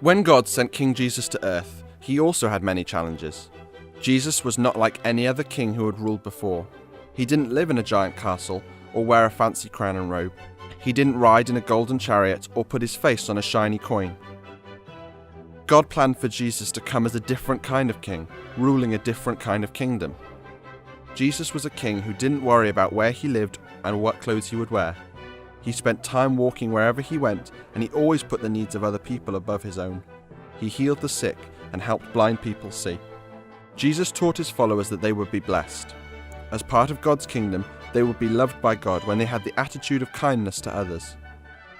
When God sent King Jesus to earth, he also had many challenges. Jesus was not like any other king who had ruled before. He didn't live in a giant castle or wear a fancy crown and robe. He didn't ride in a golden chariot or put his face on a shiny coin. God planned for Jesus to come as a different kind of king, ruling a different kind of kingdom. Jesus was a king who didn't worry about where he lived and what clothes he would wear. He spent time walking wherever he went, and he always put the needs of other people above his own. He healed the sick and helped blind people see. Jesus taught his followers that they would be blessed. As part of God's kingdom, they would be loved by God when they had the attitude of kindness to others.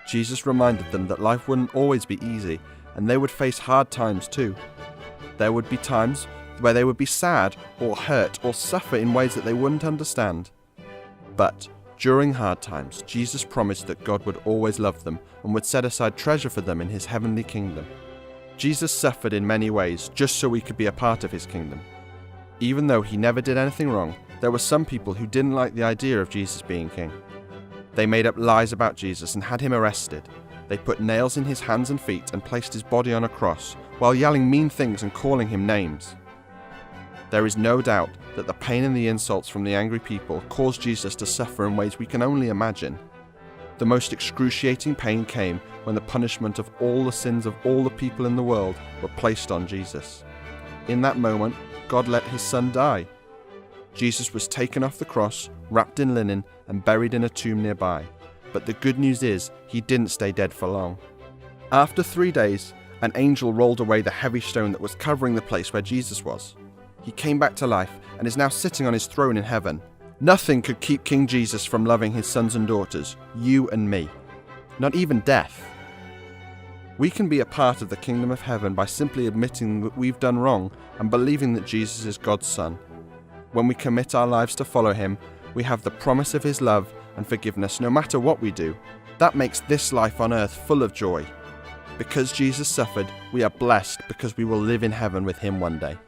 Jesus reminded them that life wouldn't always be easy, and they would face hard times too. There would be times where they would be sad or hurt or suffer in ways that they wouldn't understand. But during hard times, Jesus promised that God would always love them and would set aside treasure for them in his heavenly kingdom. Jesus suffered in many ways just so we could be a part of his kingdom. Even though he never did anything wrong, there were some people who didn't like the idea of Jesus being king. They made up lies about Jesus and had him arrested. They put nails in his hands and feet and placed his body on a cross, while yelling mean things and calling him names. There is no doubt that the pain and the insults from the angry people caused Jesus to suffer in ways we can only imagine. The most excruciating pain came when the punishment of all the sins of all the people in the world were placed on Jesus. In that moment, God let his son die. Jesus was taken off the cross, wrapped in linen, and buried in a tomb nearby. But the good news is, he didn't stay dead for long. After 3 days, an angel rolled away the heavy stone that was covering the place where Jesus was. He came back to life and is now sitting on his throne in heaven. Nothing could keep King Jesus from loving his sons and daughters, you and me. Not even death. We can be a part of the kingdom of heaven by simply admitting that we've done wrong and believing that Jesus is God's son. When we commit our lives to follow him, we have the promise of his love and forgiveness no matter what we do. That makes this life on earth full of joy. Because Jesus suffered, we are blessed because we will live in heaven with him one day.